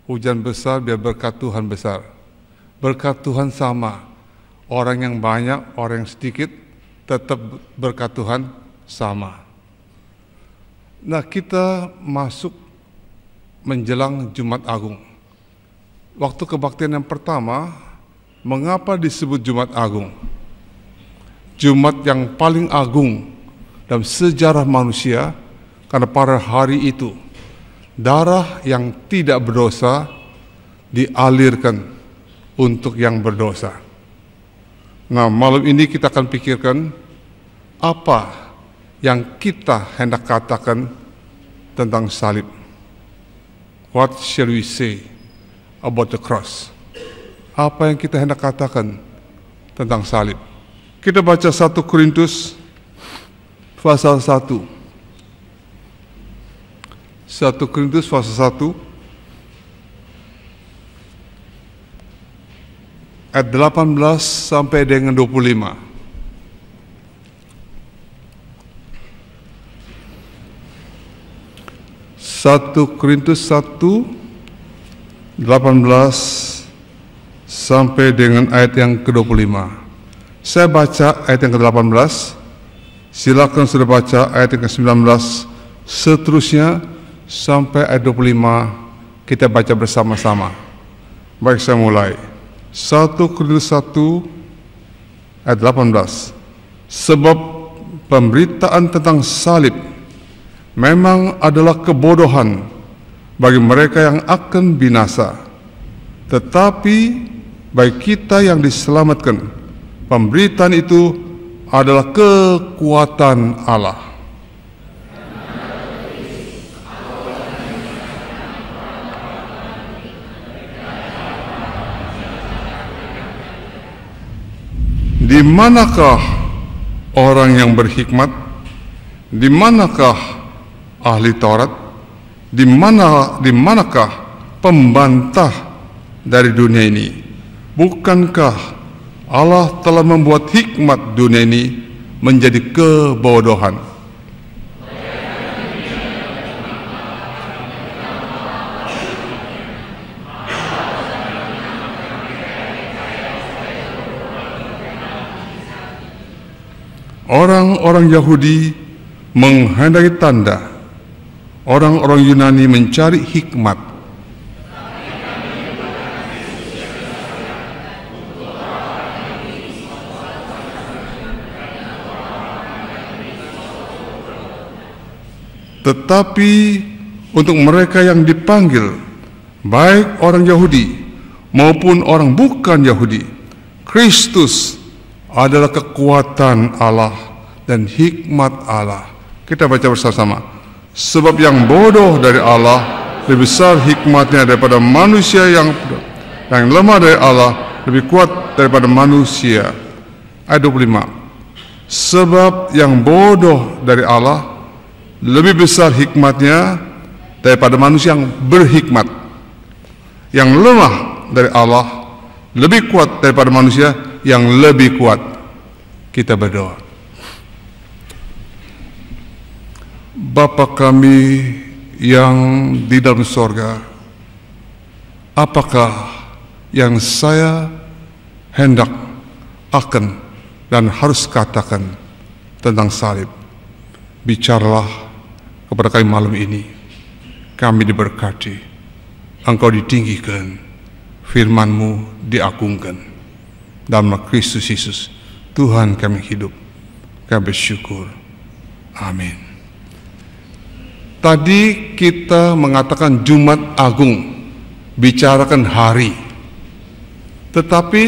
Hujan besar biar berkat Tuhan besar. Berkat Tuhan sama. Orang yang banyak, orang yang sedikit, tetap berkat Tuhan sama. Nah, kita masuk menjelang Jumat Agung. Waktu kebaktian yang pertama, mengapa disebut Jumat Agung? Jumat yang paling agung dalam sejarah manusia, karena pada hari itu darah yang tidak berdosa dialirkan untuk yang berdosa. Nah, malam ini kita akan pikirkan apa yang kita hendak katakan tentang salib. What shall we say about the cross? Apa yang kita hendak katakan tentang salib? Kita baca 1 Korintus pasal 1. 1 Korintus pasal 1 ayat 18 sampai dengan 25. 1 Korintus 1 18 sampai dengan ayat yang ke-25. Saya baca ayat yang ke-18, silakan sudah baca ayat yang ke-19, seterusnya sampai ayat 25 kita baca bersama-sama. Baik, saya mulai. 1 Korintus 1 ayat 18. Sebab pemberitaan tentang salib memang adalah kebodohan bagi mereka yang akan binasa, tetapi bagi kita yang diselamatkan, pemberitaan itu adalah kekuatan Allah. Di manakah orang yang berhikmat? Di manakah ahli Taurat? Di manakah pembantah dari dunia ini? Bukankah Allah telah membuat hikmat dunia ini menjadi kebodohan? Orang-orang Yahudi menghendaki tanda, orang-orang Yunani mencari hikmat. Tetapi untuk mereka yang dipanggil, baik orang Yahudi maupun orang bukan Yahudi, Kristus adalah kekuatan Allah dan hikmat Allah. Kita baca bersama-sama. Sebab yang bodoh dari Allah lebih besar hikmatnya daripada manusia, yang lemah dari Allah lebih kuat daripada manusia. Ayat 25. Sebab yang bodoh dari Allah lebih besar hikmatnya daripada manusia yang berhikmat. Yang lemah dari Allah lebih kuat daripada manusia yang lebih kuat. Kita berdoa. Bapa kami yang di dalam sorga, apakah yang saya hendak akan dan harus katakan tentang salib? Bicaralah kepada kami malam ini. Kami diberkati, Engkau ditinggikan, firman-Mu diagungkan. Dalam nama Kristus Yesus, Tuhan kami hidup. Kami bersyukur. Amin. Tadi kita mengatakan Jumat Agung, bicarakan hari. Tetapi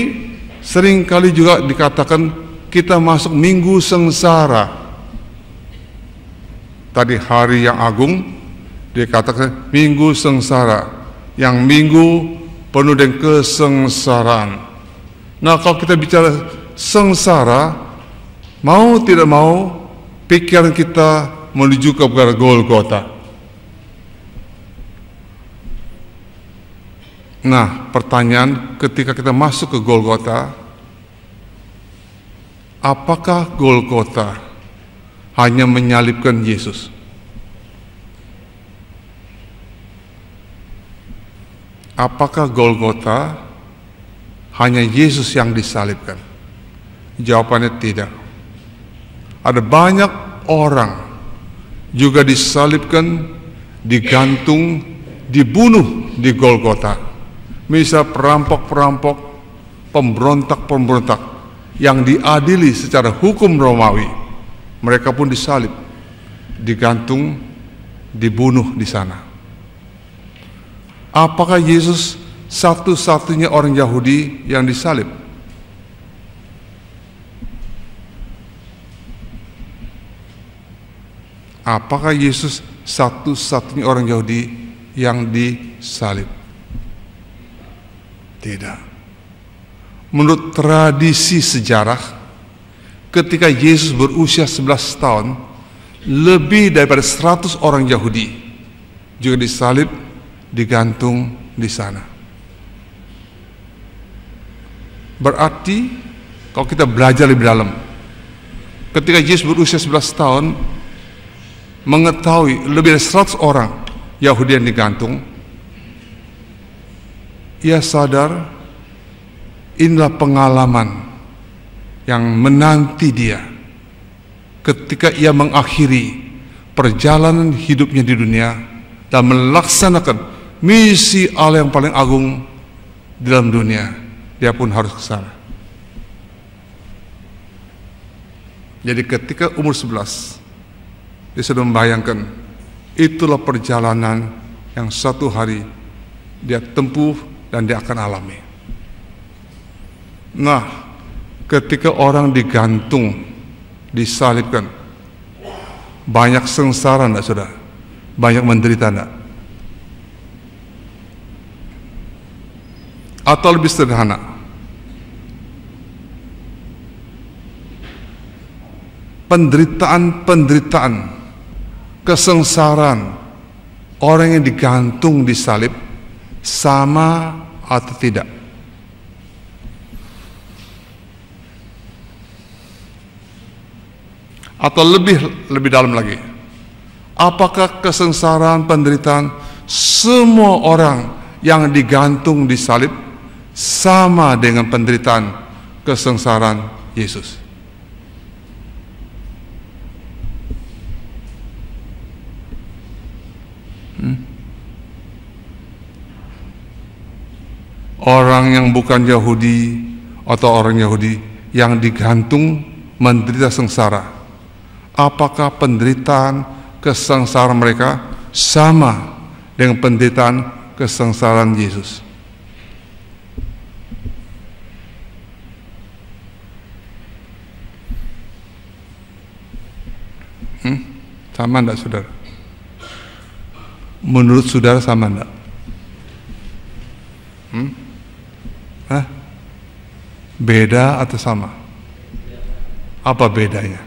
seringkali juga dikatakan kita masuk minggu sengsara. Tadi hari yang agung dikatakan minggu sengsara, yang minggu penuh dengan kesengsaraan. Nah, kalau kita bicara sengsara, mau tidak mau pikiran kita menuju kepada Golgota. Nah, pertanyaan ketika kita masuk ke Golgota, apakah Golgota hanya menyalibkan Yesus? apakah Golgota hanya Yesus yang disalibkan? Jawabannya tidak. Ada banyak orang juga disalibkan, digantung, dibunuh di Golgota. Misal perampok-perampok, pemberontak-pemberontak yang diadili secara hukum Romawi, mereka pun disalib, digantung, dibunuh di sana. Apakah Yesus satu-satunya orang Yahudi yang disalib? Apakah Yesus satu-satunya orang Yahudi yang disalib? Tidak. Menurut tradisi sejarah, ketika Yesus berusia 11 tahun, lebih daripada 100 orang Yahudi juga disalib, digantung di sana. Berarti kalau kita belajar lebih dalam, ketika Yesus berusia 11 tahun, mengetahui lebih dari 100 orang Yahudi yang digantung, ia sadar inilah pengalaman yang menanti dia ketika ia mengakhiri perjalanan hidupnya di dunia dan melaksanakan misi Allah yang paling agung di dalam dunia. Dia pun harus ke sana. Jadi ketika umur 11, dia sudah membayangkan itulah perjalanan yang satu hari dia tempuh dan dia akan alami. Nah, ketika orang digantung, disalibkan, banyak sengsara enggak, saudara? Banyak menderita enggak? Atau lebih sederhana, penderitaan, kesengsaraan orang yang digantung disalib sama atau tidak? Atau lebih dalam lagi, apakah kesengsaraan, penderitaan semua orang yang digantung disalib sama dengan penderitaan, kesengsaraan Yesus? Orang yang bukan Yahudi atau orang Yahudi yang digantung menderita sengsara, apakah penderitaan, kesengsaraan mereka sama dengan penderitaan, kesengsaraan Yesus? Sama enggak, saudara? Menurut saudara sama enggak? Beda atau sama? Apa bedanya?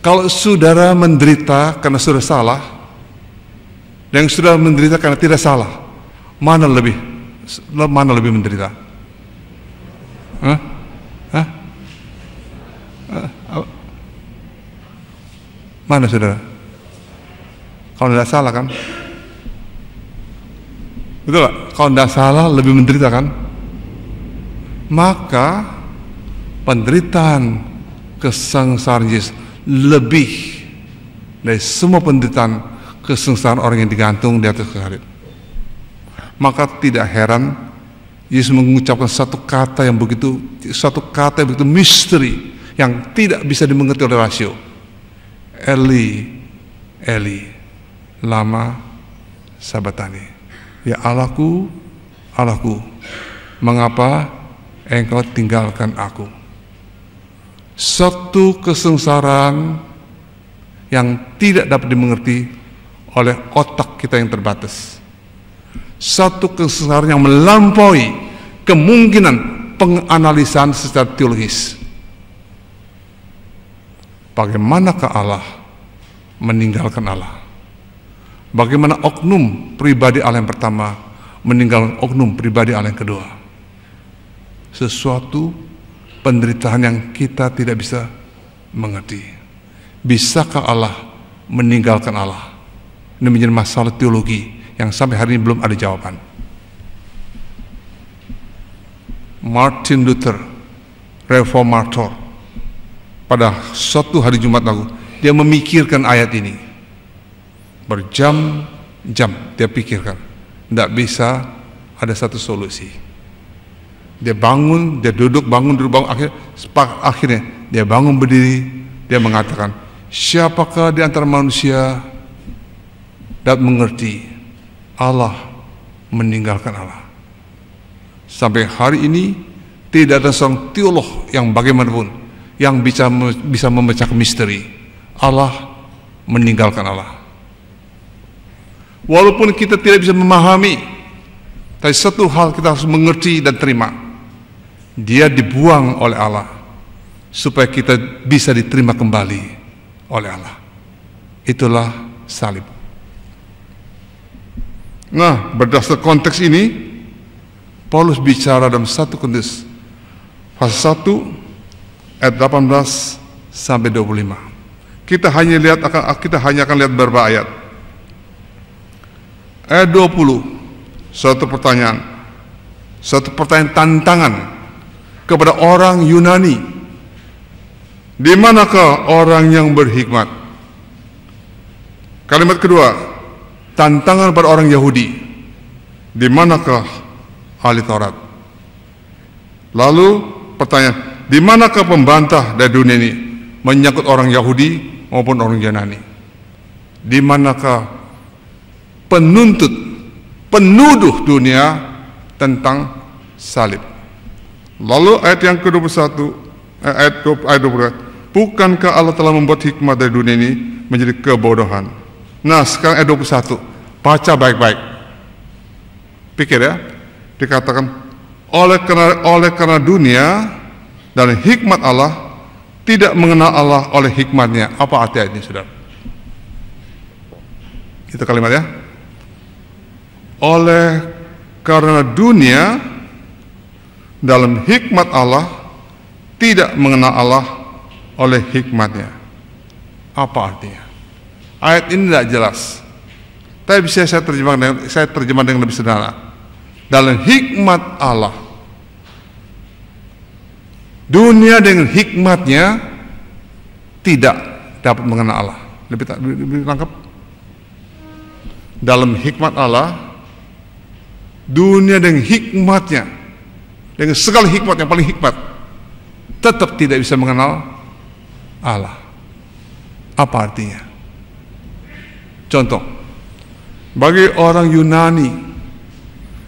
Kalau saudara menderita karena sudah salah, dan saudara menderita karena tidak salah, mana lebih menderita? Mana saudara? Kalau tidak salah kan? Betul gak? Kalau tidak salah lebih menderita kan? Maka penderitaan, kesengsaraan Yesus lebih dari semua penderitaan, kesengsaraan orang yang digantung di atas salib. Maka tidak heran Yesus mengucapkan satu kata yang begitu misteri, yang tidak bisa dimengerti oleh rasio. Eli, Eli, lama sabatani. Ya Allahku, Allahku, mengapa engkau tinggalkan aku? Satu kesengsaraan yang tidak dapat dimengerti oleh otak kita yang terbatas. Satu kesengsaraan yang melampaui kemungkinan penganalisan secara teologis. Bagaimanakah Allah meninggalkan Allah? Bagaimana oknum pribadi Allah yang pertama meninggalkan oknum pribadi Allah yang kedua? Sesuatu penderitaan yang kita tidak bisa mengerti. Bisakah Allah meninggalkan Allah. Ini menjadi masalah teologi yang sampai hari ini belum ada jawaban. Martin Luther, reformator, pada suatu hari Jumat lalu, dia memikirkan ayat ini. Berjam-jam dia pikirkan. Tidak bisa ada satu solusi. Dia bangun, dia duduk, bangun, akhirnya dia bangun berdiri, dia mengatakan, siapakah di antara manusia dapat mengerti Allah meninggalkan Allah? Sampai hari ini tidak ada seorang teolog yang bagaimanapun yang bisa memecahkan misteri Allah meninggalkan Allah. Walaupun kita tidak bisa memahami, tapi satu hal kita harus mengerti dan terima, dia dibuang oleh Allah supaya kita bisa diterima kembali oleh Allah. Itulah salib. Nah, berdasar konteks ini, Paulus bicara dalam 1 Korintus pasal 1 ayat 18 sampai 25. Kita hanya akan lihat beberapa ayat. Ayat 20, suatu pertanyaan tantangan kepada orang Yunani. Di manakah orang yang berhikmat? Kalimat kedua, tantangan pada orang Yahudi. Di manakah ahli Taurat? Lalu pertanyaan, di manakah pembantah dari dunia ini menyangkut orang Yahudi maupun orang Yunani? Di manakah penuduh dunia tentang salib? Lalu ayat yang ke-21, ayat 20, bukankah Allah telah membuat hikmat dari dunia ini menjadi kebodohan? Nah, sekarang ayat 21, baca baik-baik, pikir ya. Dikatakan, oleh karena dunia dan hikmat Allah tidak mengenal Allah oleh hikmatnya. Apa arti ayat ini, saudara? Itu kalimat ya. Oleh karena dunia dalam hikmat Allah tidak mengenal Allah oleh hikmatnya. Apa artinya? Ayat ini tidak jelas, tapi bisa saya terjemahkan dengan lebih sederhana. Dalam hikmat Allah, dunia dengan hikmatnya tidak dapat mengenal Allah. Lebih lengkap. Dalam hikmat Allah, dunia dengan hikmatnya, dengan segala hikmat yang paling hikmat, tetap tidak bisa mengenal Allah. Apa artinya? Contoh, bagi orang Yunani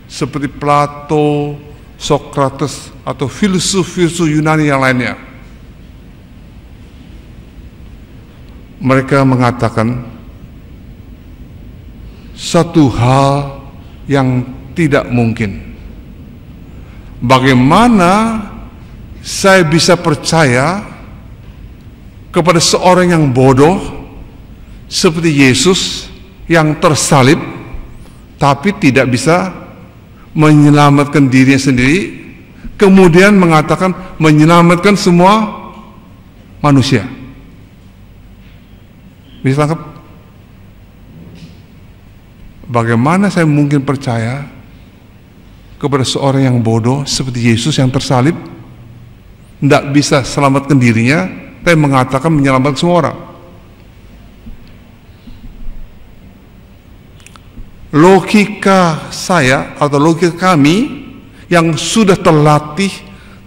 seperti Plato, Sokrates, atau filsuf-filsuf Yunani yang lainnya, mereka mengatakan satu hal yang tidak mungkin. Bagaimana saya bisa percaya kepada seorang yang bodoh seperti Yesus yang tersalib tapi tidak bisa menyelamatkan dirinya sendiri, kemudian mengatakan menyelamatkan semua manusia? Bisa tangkap? Bagaimana saya mungkin percaya kepada seorang yang bodoh seperti Yesus yang tersalib, tidak bisa selamatkan dirinya, tapi mengatakan menyelamatkan semua orang? Logika saya atau logika kami yang sudah terlatih,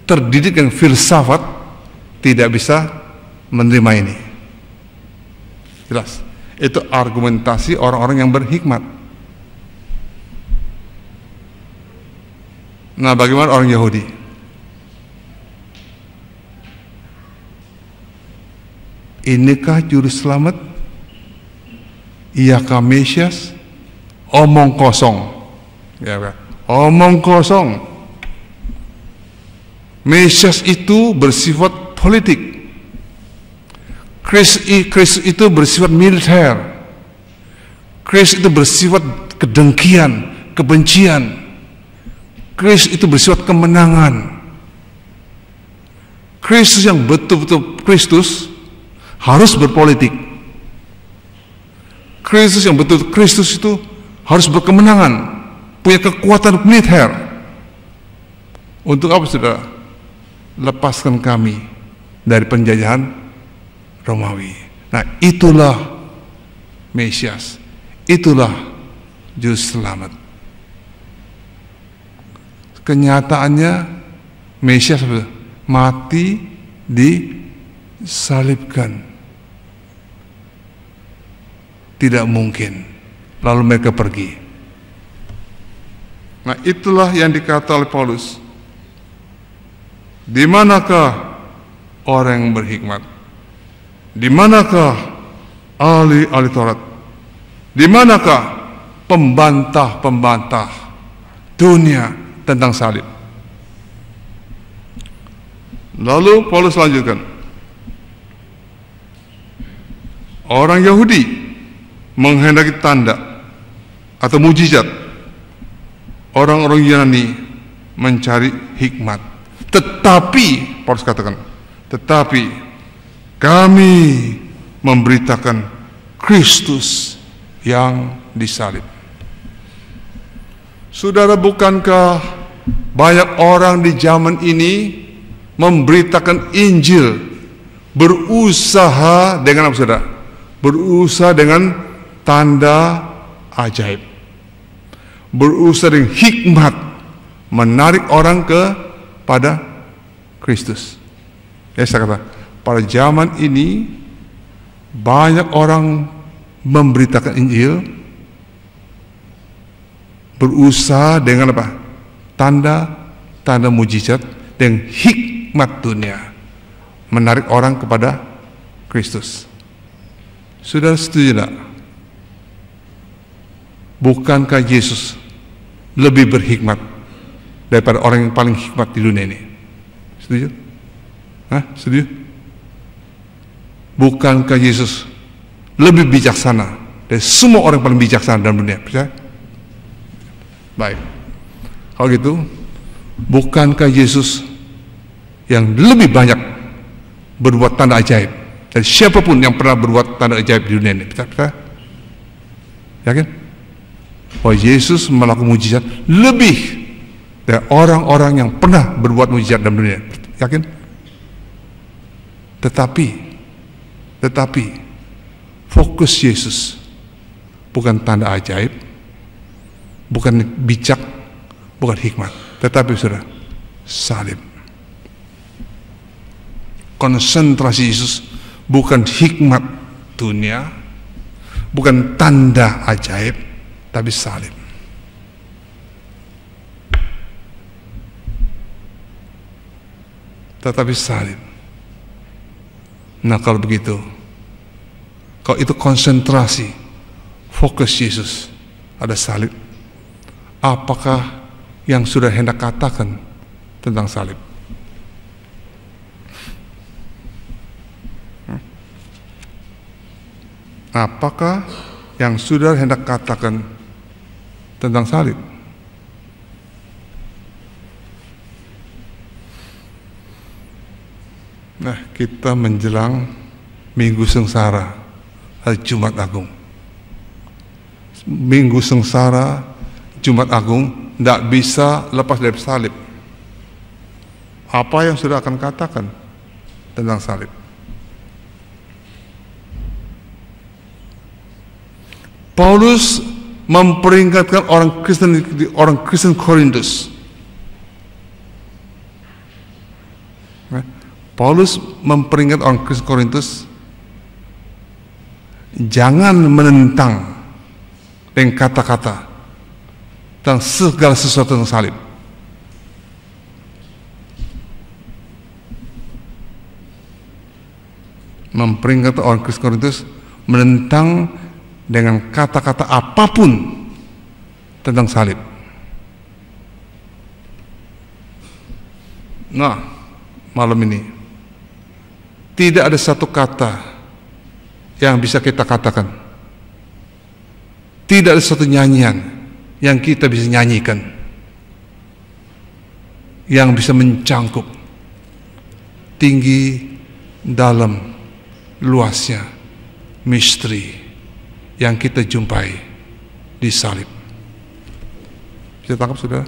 terdidik dengan filsafat, tidak bisa menerima ini. Jelas, itu argumentasi orang-orang yang berhikmat. Nah, bagaimana orang Yahudi? Inikah juru selamat? Iyakah Mesias? Omong kosong, ya kan? Omong kosong. Mesias itu bersifat politik. Kristus itu bersifat militer. Kristus itu bersifat kedengkian, kebencian. Kristus itu bersifat kemenangan. Kristus yang betul-betul Kristus harus berpolitik. Kristus yang betul Kristus itu harus berkemenangan, punya kekuatan militer. Untuk apa, saudara? Lepaskan kami dari penjajahan Romawi. Nah, itulah Mesias, itulah Juru Selamat. Kenyataannya Mesias mati disalibkan. Tidak mungkin. Lalu mereka pergi. Nah, itulah yang dikata oleh Paulus. Di manakah orang yang berhikmat? Di manakah ahli-ahli Taurat? Di manakah pembantah-pembantah dunia tentang salib? Lalu Paulus lanjutkan. Orang Yahudi menghendaki tanda atau mujizat. Orang-orang Yunani mencari hikmat. Tetapi, Paulus katakan, tetapi kami memberitakan Kristus yang disalib. Saudara, bukankah banyak orang di zaman ini memberitakan Injil, berusaha dengan apa, saudara? Berusaha dengan tanda ajaib, berusaha dengan hikmat, menarik orang kepada Kristus. Ya, saya kata, pada zaman ini banyak orang memberitakan Injil, berusaha dengan apa? Tanda mujizat dengan hikmat dunia, menarik orang kepada Kristus. Sudah setuju tidak? Bukankah Yesus lebih berhikmat daripada orang yang paling hikmat di dunia ini? Setuju? Hah? Setuju? Bukankah Yesus lebih bijaksana dari semua orang paling bijaksana dalam dunia? Percaya? Baik. Kalau gitu, bukankah Yesus yang lebih banyak berbuat tanda ajaib dari siapapun yang pernah berbuat tanda ajaib di dunia ini? Percaya? Yakin? Bahwa Yesus melakukan mujizat lebih dari orang-orang yang pernah berbuat mujizat dalam dunia. Yakin? Tetapi fokus Yesus bukan tanda ajaib, bukan bijak, bukan hikmat, tetapi saudara, salib. Konsentrasi Yesus bukan hikmat dunia, bukan tanda ajaib, tapi salib. Tetapi salib. Nah, kalau begitu, kalau itu konsentrasi, fokus Yesus ada salib, apakah yang sudah hendak katakan tentang salib? Apakah yang sudah hendak katakan tentang salib? Nah, kita menjelang Minggu Sengsara, hari Jumat Agung. Minggu Sengsara, Jumat Agung, tidak bisa lepas dari salib. Apa yang sudah akan katakan tentang salib? Paulus memperingatkan orang Kristen Korintus. Paulus memperingat orang Kristen Korintus, jangan menentang dengan kata-kata tentang segala sesuatu tentang salib. Memperingatkan orang Kristen Korintus menentang dengan kata-kata apapun tentang salib. Nah, malam ini tidak ada satu kata yang bisa kita katakan, tidak ada satu nyanyian yang kita bisa nyanyikan yang bisa mencangkup tinggi, dalam, luasnya misteri yang kita jumpai di salib. Bisa tangkap, saudara?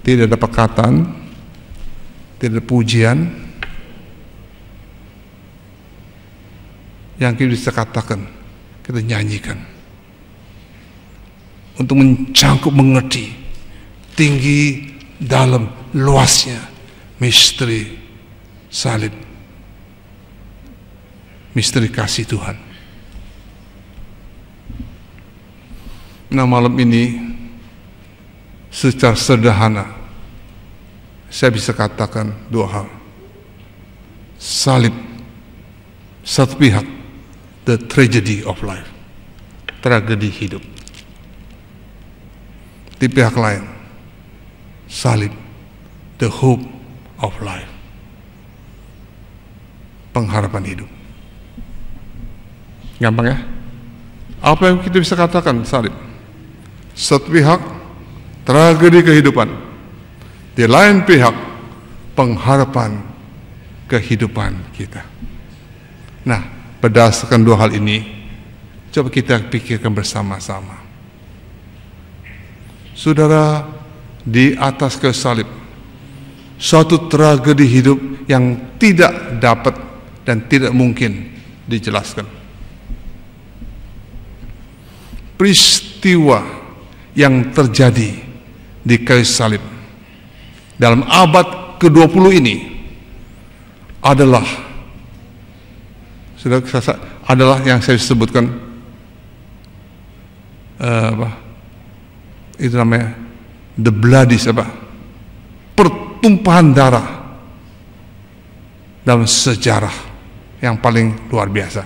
Tidak ada perkataan, tidak ada pujian yang kita bisa katakan, kita nyanyikan untuk mencangkup mengerti tinggi, dalam, luasnya misteri salib, misteri kasih Tuhan. Nah, malam ini secara sederhana saya bisa katakan dua hal. Salib, satu pihak, the tragedy of life, tragedi hidup. Di pihak lain, salib, the hope of life, pengharapan hidup. Gampang ya? Apa yang kita bisa katakan salib? Satu pihak, tragedi kehidupan. Di lain pihak, pengharapan kehidupan kita. Nah, berdasarkan dua hal ini, coba kita pikirkan bersama-sama. Saudara, di atas kayu salib, suatu tragedi hidup yang tidak dapat dan tidak mungkin dijelaskan. Peristiwa yang terjadi di kayu salib dalam abad ke-20 ini adalah yang saya sebutkan itu namanya the bloody pertumpahan darah dalam sejarah yang paling luar biasa.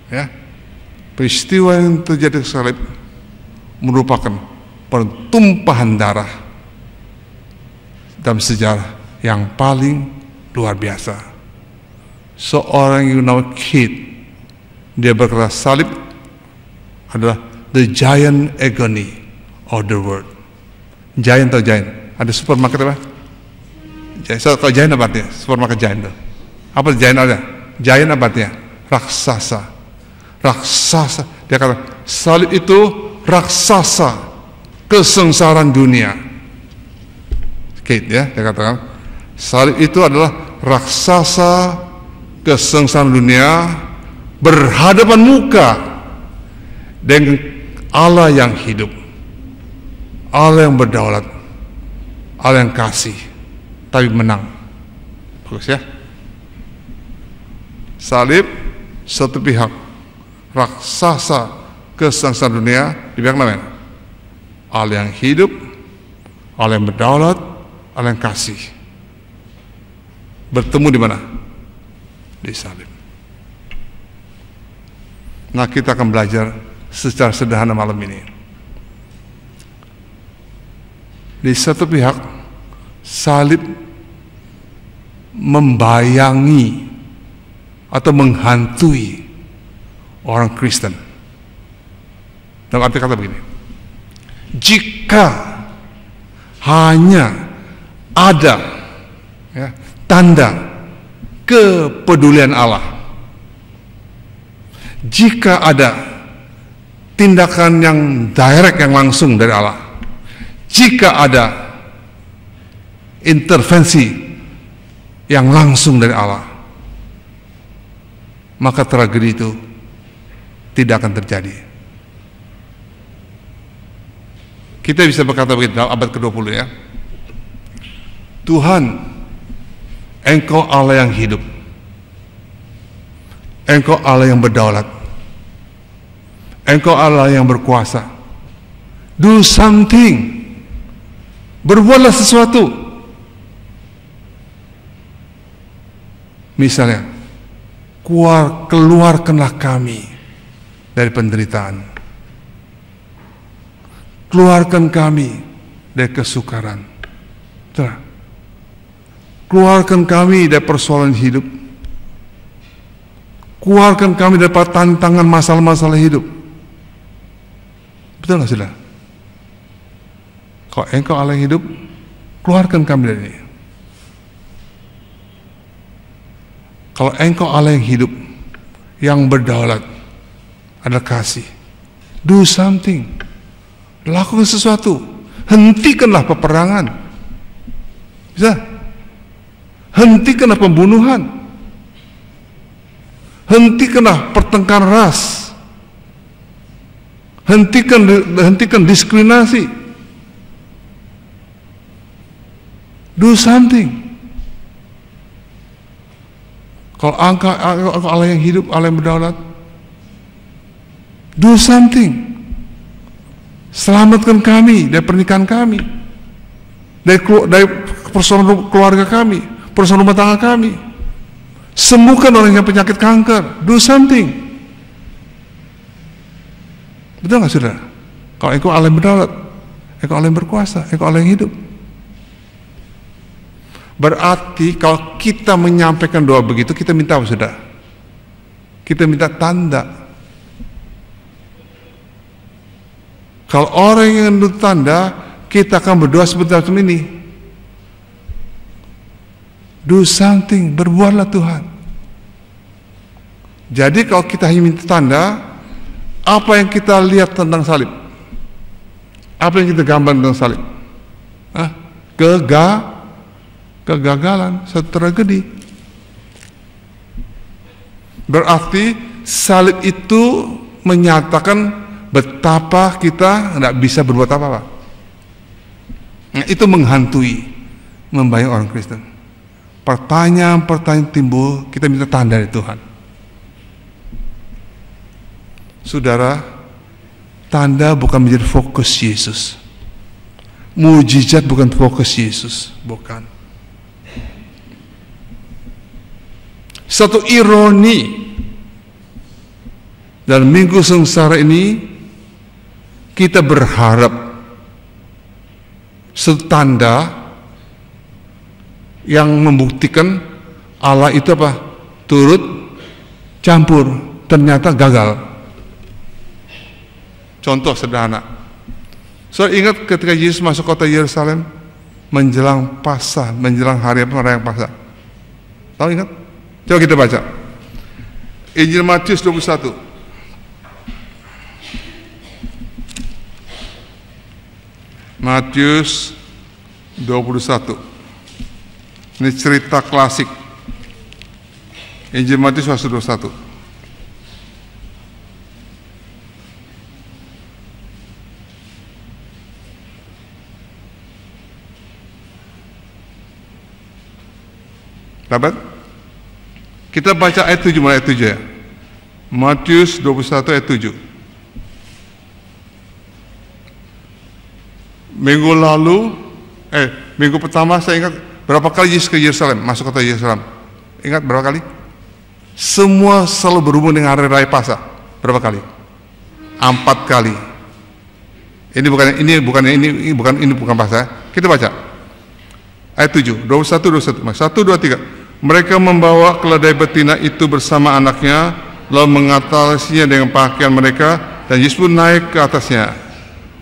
Ya, peristiwa yang terjadi di salib merupakan pertumpahan darah dalam sejarah yang paling luar biasa. Seorang Yunani kid, dia berkata salib adalah the giant agony of the world. Giant atau giant? Ada supermarket apa? Kalau giant apa artinya? Supermarket giant itu. Apa giant ada? Giant apa artinya? Raksasa. Raksasa. Dia kata salib itu raksasa kesengsaraan dunia. Kate ya, dia katakan salib itu adalah raksasa kesengsaraan dunia berhadapan muka dengan Allah yang hidup, Allah yang berdaulat, Allah yang kasih, tapi menang. Bagus ya. Salib satu pihak, raksasa kesengsaraan dunia di pihak lain, Allah yang hidup, Allah yang berdaulat, Allah yang kasih. Bertemu di mana? Di salib. Nah, kita akan belajar secara sederhana malam ini. Di satu pihak, salib membayangi atau menghantui orang Kristen. Dalam arti kata begini, jika hanya ada ya, tanda kepedulian Allah, jika ada tindakan yang direct, yang langsung dari Allah, jika ada intervensi yang langsung dari Allah, maka tragedi itu tidak akan terjadi. Kita bisa berkata begitu dalam abad ke-20 ya. Tuhan, Engkau Allah yang hidup, Engkau Allah yang berdaulat, Engkau Allah yang berkuasa. Do something. Berbuatlah sesuatu. Misalnya, keluarkanlah kami dari penderitaan. Keluarkan kami dari kesukaran. Keluarkan kami dari persoalan hidup. Keluarkan kami dari tantangan masalah-masalah hidup. Betul nggak sudah? Kalau Engkau Allah yang hidup, keluarkan kami dari ini. Kalau Engkau Allah yang hidup, yang berdaulat, adalah kasih. Do something. Lakukan sesuatu. Hentikanlah peperangan. Bisa? Hentikanlah pembunuhan. Hentikanlah pertengkaran ras. Hentikan diskriminasi. Do something. Kalau Allah yang hidup, Allah yang berdaulat, do something. Selamatkan kami dari pernikahan kami, dari persoalan keluarga kami, persoalan rumah tangga kami. Sembuhkan orang yang penyakit kanker. Do something. Betul nggak saudara? Kalau engkau Allah yang berdaulat, engkau Allah yang berkuasa, engkau Allah yang hidup. Berarti kalau kita menyampaikan doa begitu, kita minta apa saudara? Kita minta tanda. Kalau orang yang menurut tanda, kita akan berdoa seperti ini. Do something, berbuatlah Tuhan. Jadi kalau kita hanya minta tanda, apa yang kita lihat tentang salib? Apa yang kita gambar tentang salib? Kegagalan, satu tragedi. Berarti salib itu menyatakan betapa kita tidak bisa berbuat apa-apa. Nah, itu menghantui, membayang orang Kristen. Pertanyaan-pertanyaan timbul, kita minta tanda dari Tuhan. Saudara, tanda bukan menjadi fokus Yesus. Mujizat bukan fokus Yesus, bukan. Satu ironi dalam minggu sengsara ini, kita berharap satu tanda yang membuktikan Allah itu apa? Turut campur, ternyata gagal. Contoh sederhana. Saudara ingat ketika Yesus masuk kota Yerusalem menjelang Paskah, menjelang hari raya Paskah. Tahu ingat? Coba kita baca Injil Matius 21. Matius 21. Ini cerita klasik. Injil Matius 21. Dapat? Kita baca ayat 7, mulai ayat 7 ya. Matius 21 ayat 7. Minggu pertama saya ingat berapa kali Yesus ke Yerusalem, masuk kota Yerusalem. Ingat berapa kali? Semua selalu berhubung dengan hari raya Paskah. Berapa kali? 4 kali. Ini bukan Paskah. Kita baca. Ayat 7, 21. 1, 2, 3. Mereka membawa keledai betina itu bersama anaknya, lalu mengatasinya dengan pakaian mereka, dan Yesus pun naik ke atasnya.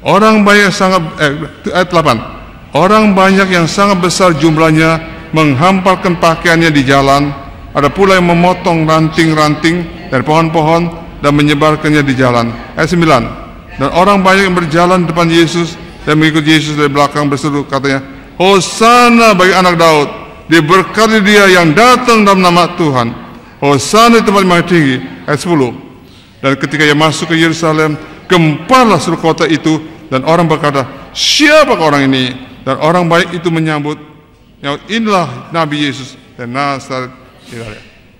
Ayat 8. Orang banyak yang sangat besar jumlahnya menghamparkan pakaiannya di jalan. Ada pula yang memotong ranting-ranting dari pohon-pohon dan menyebarkannya di jalan. Ayat 9. Dan orang banyak yang berjalan di depan Yesus dan mengikuti Yesus dari belakang berseru, katanya, Hosana bagi anak Daud, diberkati dia yang datang dalam nama Tuhan. Hosana di tempat yang tinggi. Ayat 10. Dan ketika ia masuk ke Yerusalem, gemparlah seluruh kota itu, dan orang berkata, siapakah orang ini? Dan orang baik itu menyambut, inilah Nabi Yesus dan Nazaret.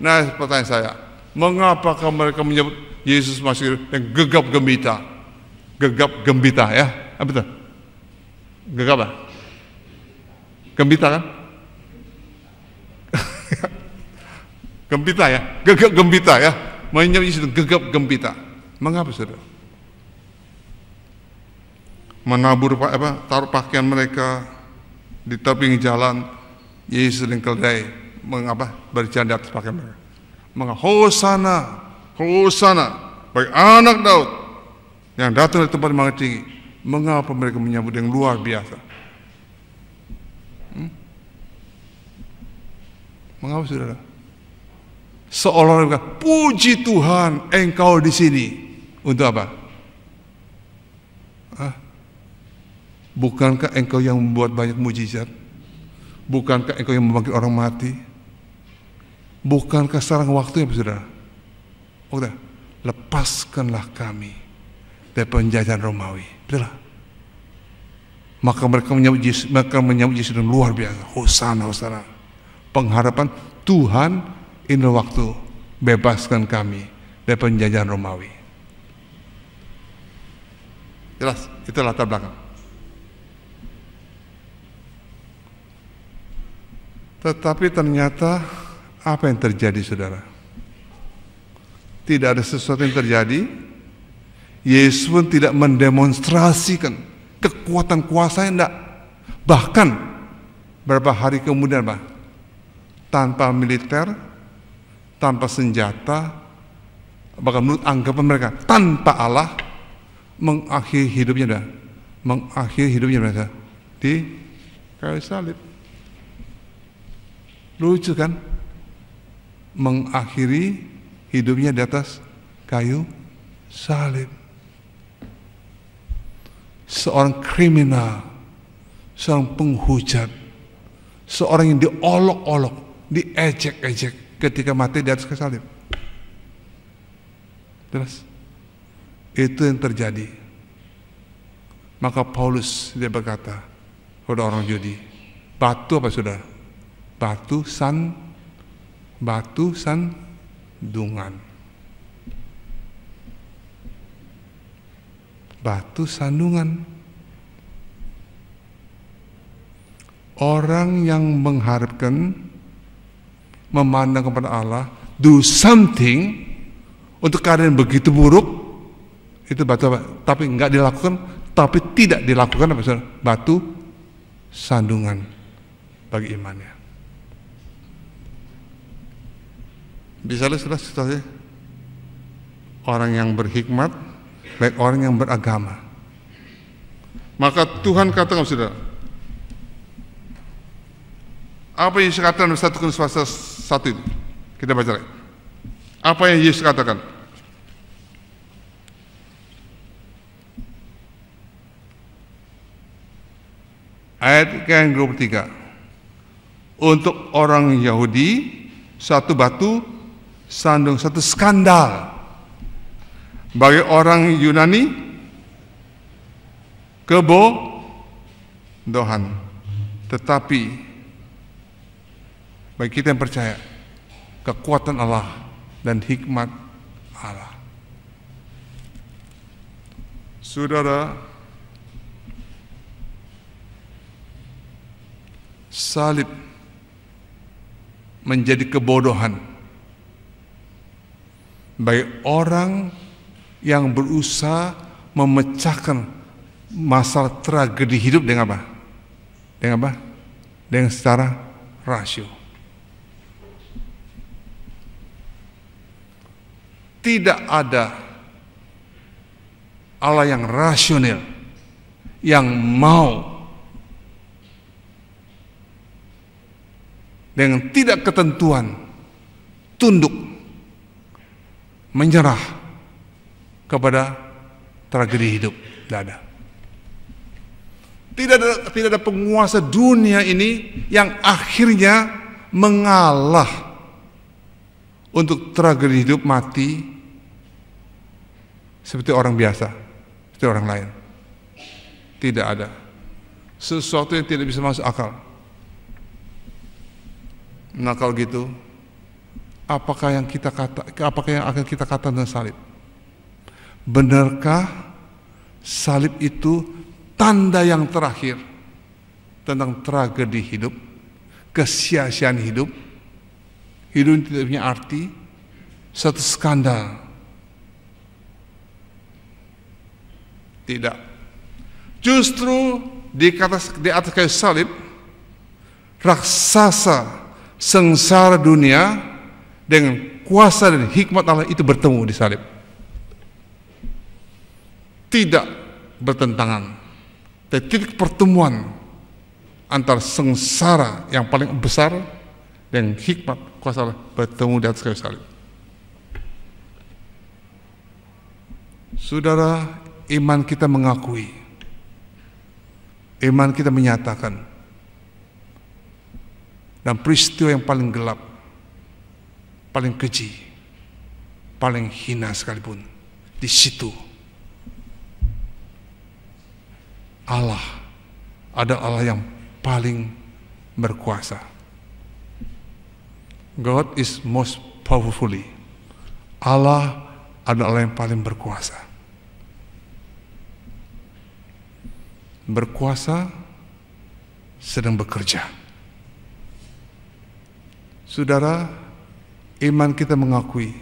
Nah, pertanyaan saya, mengapakah mereka menyebut Yesus masih yang gegap gembita? Gegap gembita ya? Apa itu? Gegap apa? Gembita kan? Gembita ya? Gegap gembita ya? Menyebut Yesus gegap gembita. Mengapa saudara? Menabur taruh pakaian mereka di tepi jalan, Yesus dan keledai berjalan di atas pakaian mereka. Hosana, Hosana bagi anak Daud yang datang dari tempat yang sangat tinggi. Mengapa mereka menyambut yang luar biasa? Mengapa saudara? Seolah-olah puji Tuhan, engkau di sini. Untuk apa? Bukankah engkau yang membuat banyak mujizat? Bukankah engkau yang membangkit orang mati? Bukankah sekarang waktunya, saudara? Udah, lepaskanlah kami dari penjajahan Romawi. Betul? Maka mereka menyambut Yesus dengan luar biasa. Hosana, Hosana. Pengharapan Tuhan, inilah waktu, bebaskan kami dari penjajahan Romawi. Jelas, itu latar belakang. Tetapi ternyata apa yang terjadi, saudara? Tidak ada sesuatu yang terjadi. Yesus pun tidak mendemonstrasikan kekuatan kuasanya, enggak. Bahkan beberapa hari kemudian, tanpa militer, tanpa senjata, bahkan menurut anggapan mereka tanpa Allah, mengakhiri hidupnya mereka di kayu salib. Lucu kan? Mengakhiri hidupnya di atas kayu salib. Seorang kriminal, seorang penghujat, seorang yang diolok-olok, diejek-ejek ketika mati di atas kayu salib. Jelas? Itu yang terjadi. Maka Paulus dia berkata kepada orang Yahudi, batu apa, saudara? Batu sandungan. Batu sandungan. Orang yang mengharapkan, memandang kepada Allah, do something untuk keadaan yang begitu buruk, itu batu apa? Tapi enggak dilakukan, tapi tidak dilakukan apa, saudara? Batu sandungan bagi imannya. Bisa lihat, saudara, orang yang berhikmat, baik orang yang beragama. Maka Tuhan katakan, saudara, apa yang Yesus katakan dalam 1 Korintus pasal 1 itu? Kita baca lagi. Apa yang Yesus katakan? Ayat yang 23. Untuk orang Yahudi, satu batu sandung, satu skandal. Bagi orang Yunani, kebodohan. Tetapi bagi kita yang percaya, kekuatan Allah dan hikmat Allah. Saudara, salib menjadi kebodohan bagi orang yang berusaha memecahkan masalah tragedi hidup dengan apa? Dengan apa? Dengan secara rasio. Tidak ada Allah yang rasional, yang mau dengan tidak ketentuan tunduk menyerah kepada tragedi hidup. Tidak ada. Tidak ada penguasa dunia ini yang akhirnya mengalah untuk tragedi hidup mati seperti orang biasa, seperti orang lain. Tidak ada. Sesuatu yang tidak bisa masuk akal. Nah, kalau gitu, apakah yang akan kita katakan tentang salib? Benarkah salib itu tanda yang terakhir tentang tragedi hidup, kesia-siaan hidup yang tidak punya arti, satu skandal? Tidak. Justru di atas kayu salib, raksasa sengsara dunia dengan kuasa dan hikmat Allah itu bertemu di salib. Tidak bertentangan. Titik pertemuan antara sengsara yang paling besar dan hikmat kuasa Allah bertemu di atas kayu salib. Saudara, iman kita mengakui, iman kita menyatakan, dan peristiwa yang paling gelap, paling keji, paling hina sekalipun, di situ Allah ada Allah yang paling berkuasa. God is most powerfully. Allah adalah Allah yang paling berkuasa. Berkuasa sedang bekerja. Saudara, iman kita mengakui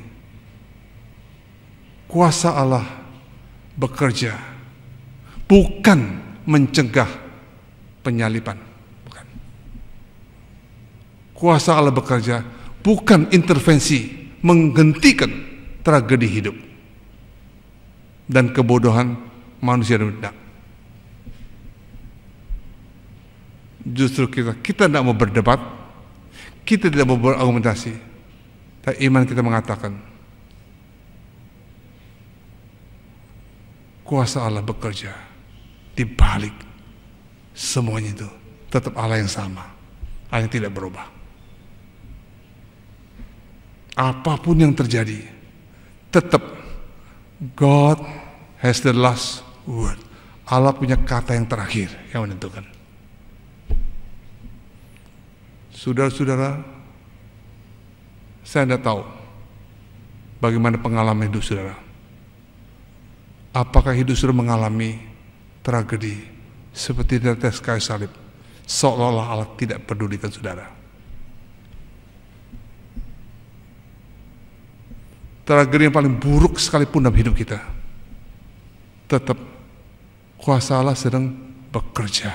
kuasa Allah bekerja, bukan mencegah penyaliban, bukan. Kuasa Allah bekerja bukan intervensi menghentikan tragedi hidup dan kebodohan manusia dan tidak. Justru kita tidak mau berdebat, kita tidak mau berargumentasi, tapi iman kita mengatakan kuasa Allah bekerja di balik semuanya itu. Tetap Allah yang sama, Allah yang tidak berubah. Apapun yang terjadi, tetap God has the last word. Allah punya kata yang terakhir yang menentukan. Saudara-saudara, saya tidak tahu bagaimana pengalaman hidup saudara. Apakah hidup saudara mengalami tragedi seperti di atas kayu salib, seolah-olah Allah tidak pedulikan saudara? Tragedi yang paling buruk sekalipun dalam hidup kita, tetap kuasa Allah sedang bekerja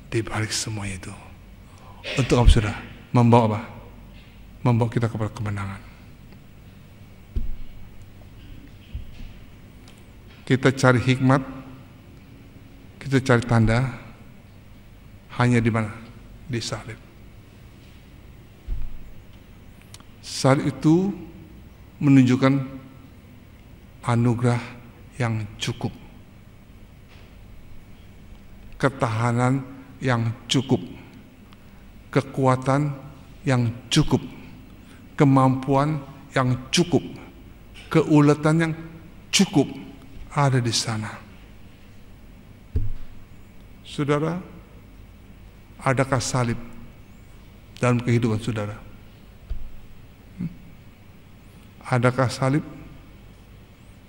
di balik semua itu. Untuk apa saudara? Membawa apa? Membawa kita kepada kemenangan. Kita cari hikmat, kita cari tanda hanya di mana? Di salib. Salib itu menunjukkan anugerah yang cukup, ketahanan yang cukup, kekuatan yang cukup, kemampuan yang cukup, keuletan yang cukup ada di sana. Saudara, adakah salib dalam kehidupan saudara? Adakah salib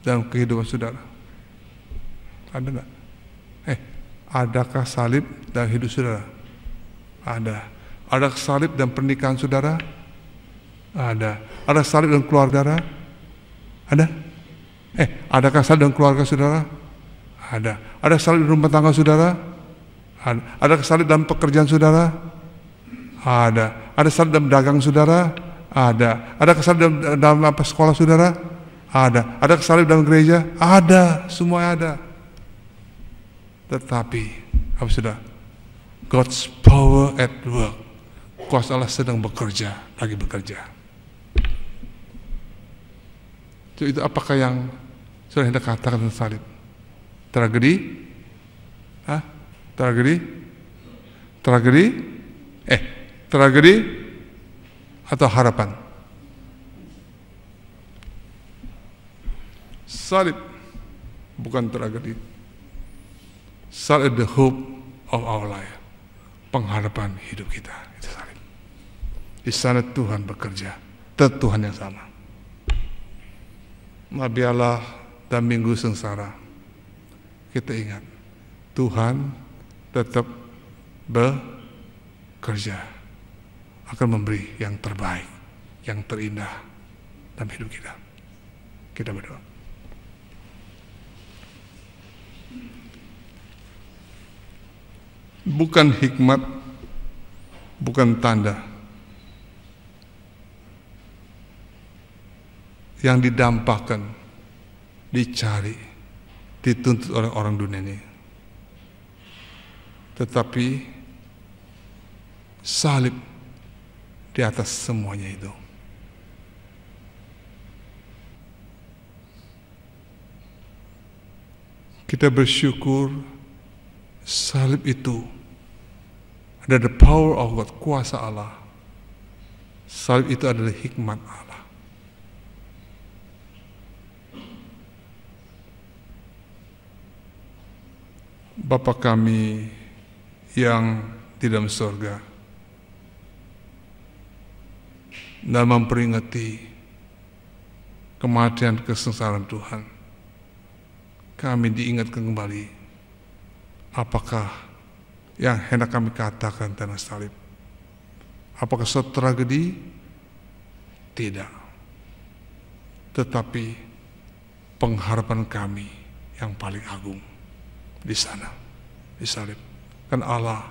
dalam kehidupan saudara? Ada enggak? Adakah salib dalam hidup saudara? Ada. Ada salib dalam pernikahan saudara? Ada. Ada salib dalam keluarga saudara? Ada? Adakah salib dalam keluarga saudara? Ada. Ada salib dalam rumah tangga saudara? Ada. Ada salib dalam pekerjaan saudara? Ada. Ada salib dalam dagang saudara? Ada. Ada salib dalam sekolah saudara? Ada. Ada salib dalam gereja? Ada. Semua ada. Tetapi apa saudara? God's power at work. Kuasa Allah sedang bekerja, lagi bekerja. Itu apakah yang sudah hendak katakan tentang salib? Tragedi? Tragedi? Tragedi? Tragedi atau harapan? Salib bukan tragedi. Salib the hope of our life. Pengharapan hidup kita. Itu salib. Di sana Tuhan bekerja, tetap Tuhan yang sama. Biarlah dalam minggu sengsara kita ingat Tuhan tetap bekerja, akan memberi yang terbaik, yang terindah dalam hidup kita. Kita berdoa. Bukan hikmat, bukan tanda yang didampakkan, dicari, dituntut oleh orang dunia ini, tetapi salib di atas semuanya itu. kita bersyukur salib itu ada the power of God, kuasa Allah. Salib itu adalah hikmat Allah. Bapa kami yang di dalam surga, dalam memperingati kematian kesengsaraan Tuhan, kami diingatkan kembali apakah yang hendak kami katakan tentang salib. Apakah suatu tragedi? Tidak. Tetapi pengharapan kami yang paling agung di sana, di salib. Kan Allah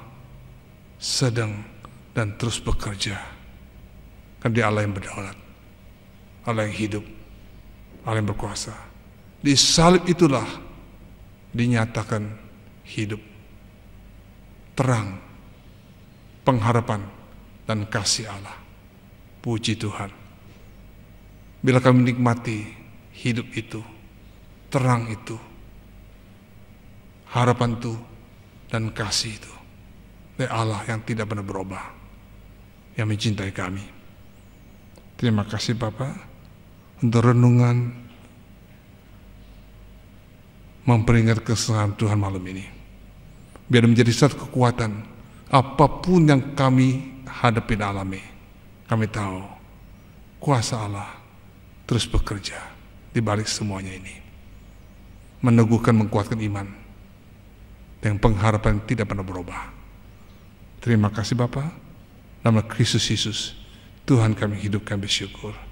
sedang dan terus bekerja. Kan Dia Allah yang berdaulat, Allah yang hidup, Allah yang berkuasa. Di salib itulah dinyatakan hidup, terang, pengharapan, dan kasih Allah. Puji Tuhan. Bila kami menikmati hidup itu, terang itu, harapan itu, dan kasih itu dari Allah yang tidak pernah berubah, yang mencintai kami. Terima kasih Bapak untuk renungan memperingat kesengsaraan Tuhan malam ini. Biar menjadi satu kekuatan apapun yang kami hadapi dan alami. Kami tahu kuasa Allah terus bekerja di balik semuanya ini, meneguhkan, menguatkan iman dengan pengharapan yang tidak pernah berubah. Terima kasih Bapa, dalam Kristus Yesus Tuhan kami hidup, kami bersyukur.